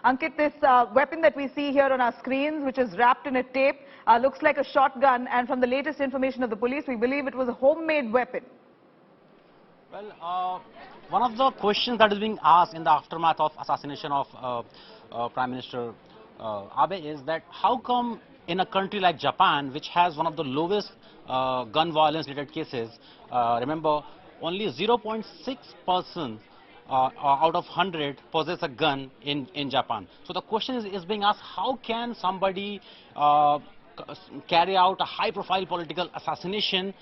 Ankit, this weapon that we see here on our screens, which is wrapped in a tape, looks like a shotgun, and from the latest information of the police, we believe it was a homemade weapon. Well, one of the questions that is being asked in the aftermath of assassination of Prime Minister Abe is that how come in a country like Japan, which has one of the lowest gun violence related cases, remember only 0.6% out of 100 possess a gun in Japan. So the question is being asked, how can somebody carry out a high profile political assassination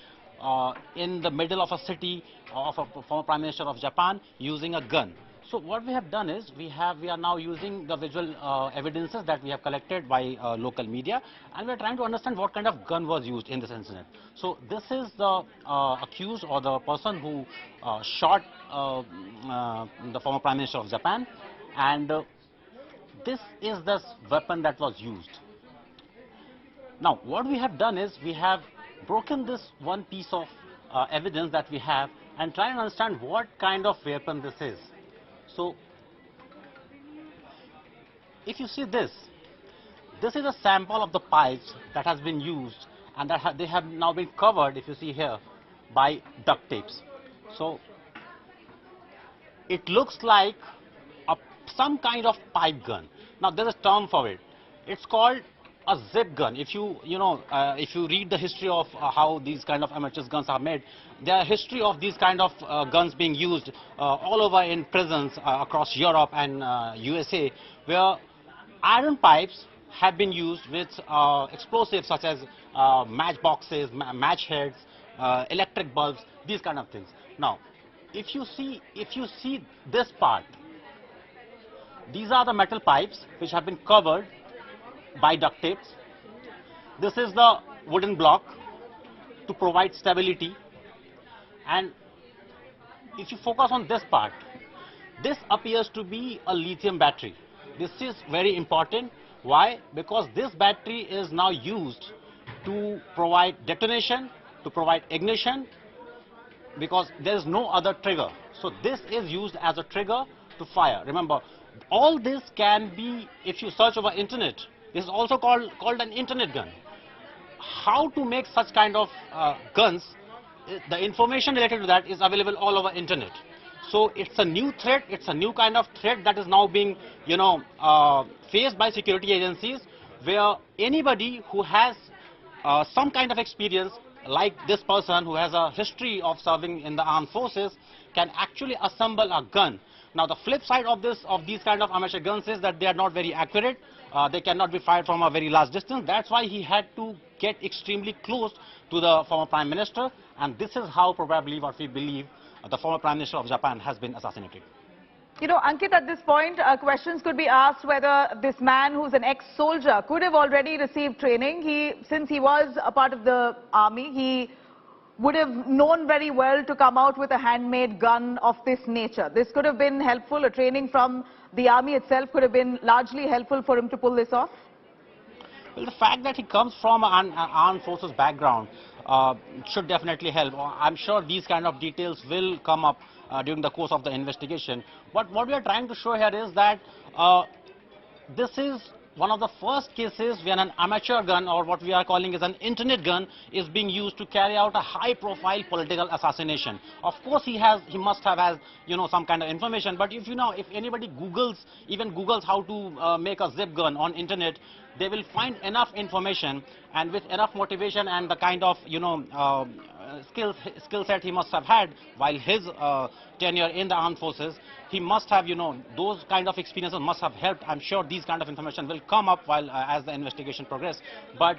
in the middle of a city of a former Prime Minister of Japan using a gun? So what we have done is we are now using the visual evidences that we have collected by local media, and we are trying to understand what kind of gun was used in this incident. So this is the accused, or the person who shot the former Prime Minister of Japan, and this is the weapon that was used. Now what we have done is we have broken this one piece of evidence that we have and try and understand what kind of weapon this is. So if you see this is a sample of the pipes that has been used, and that they have now been covered, if you see here, by duct tapes. So it looks like some kind of pipe gun. Now there is a term for it. It's called a zip gun. If you read the history of how these kind of amateur guns are made, there are history of these kind of guns being used all over in prisons across Europe and USA, where iron pipes have been used with explosives such as matchboxes, match heads, electric bulbs, these kind of things. Now, if you see this part, these are the metal pipes which have been covered by duct tapes. This is the wooden block to provide stability, and if you focus on this part, this appears to be a lithium battery. This is very important. Why? Because this battery is now used to provide detonation, to provide ignition, because there is no other trigger. So this is used as a trigger to fire. Remember, all this can be, if you search over internet, this is also called an internet gun. How to make such kind of guns, the information related to that is available all over internet. So it's a new threat, it's a new kind of threat that is now being, faced by security agencies, where anybody who has some kind of experience, like this person who has a history of serving in the armed forces, can actually assemble a gun. Now the flip side of these kind of amateur guns is that they are not very accurate. They cannot be fired from a very large distance. That's why he had to get extremely close to the former Prime Minister, and this is how probably what we believe the former Prime Minister of Japan has been assassinated. You know, Ankit, at this point, questions could be asked whether this man, who's an ex-soldier, could have already received training. Since he was a part of the army, he would have known very well to come out with a handmade gun of this nature. This could have been helpful. A training from the army itself could have been largely helpful for him to pull this off. Well, the fact that he comes from an armed forces background should definitely help. I'm sure these kind of details will come up during the course of the investigation. But what we are trying to show here is that this is one of the first cases when an amateur gun, or what we are calling as an internet gun, is being used to carry out a high-profile political assassination. Of course, he must have has some kind of information. But if anybody even Googles how to make a zip gun on internet, they will find enough information, and with enough motivation and the kind of skill set he must have had while his tenure in the armed forces, he must have, those kind of experiences must have helped. I'm sure these kind of information will come up while as the investigation progresses. But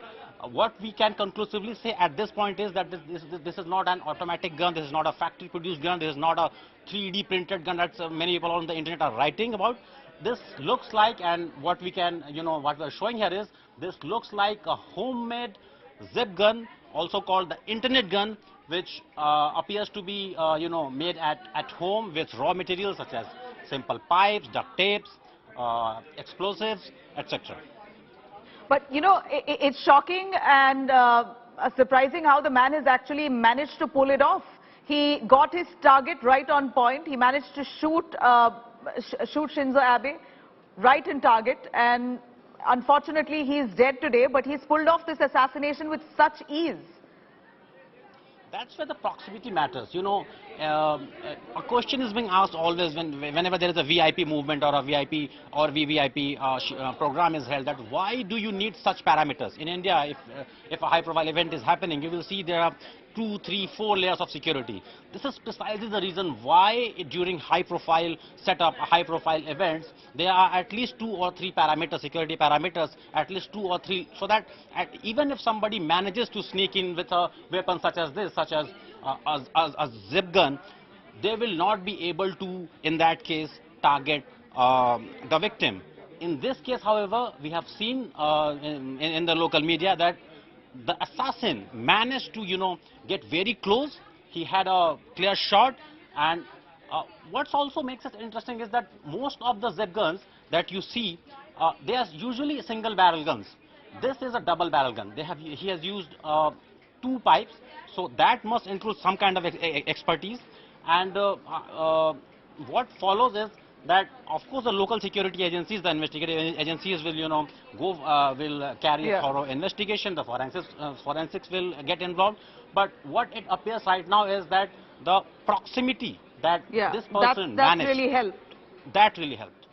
what we can conclusively say at this point is that this is not an automatic gun, this is not a factory produced gun, this is not a 3D printed gun that many people on the internet are writing about. This looks like, and what we can, what we're showing here is, this looks like a homemade zip gun, also called the internet gun, which appears to be, made at home with raw materials such as simple pipes, duct tapes, explosives, etc. But, it's shocking and surprising how the man has actually managed to pull it off. He got his target right on point. He managed to shoot Shinzo Abe. right in target, and unfortunately he's dead today, but he's pulled off this assassination with such ease. That's where the proximity matters. You know, a question is being asked always whenever there is a VIP movement or a VIP or VVIP program is held, that why do you need such parameters? In India, if a high-profile event is happening, you will see there are 2, 3, 4 layers of security. This is precisely the reason why during high-profile setup, high-profile events, there are at least 2 or 3 parameters, security parameters, at least 2 or 3, so that even if somebody manages to sneak in with a weapon such as this, such as a zip gun, they will not be able to, in that case, target the victim. In this case, however, we have seen in the local media that the assassin managed to, you know, get very close. He had a clear shot, and what also makes it interesting is that most of the zip guns that you see, they are usually single barrel guns. This is a double barrel gun. He has used 2 pipes, so that must include some kind of expertise. And what follows is that, of course, the local security agencies, the investigative agencies will, you know, will carry a thorough investigation. The forensics will get involved. But what it appears right now is that the proximity that this person managed, really helped. that really helped.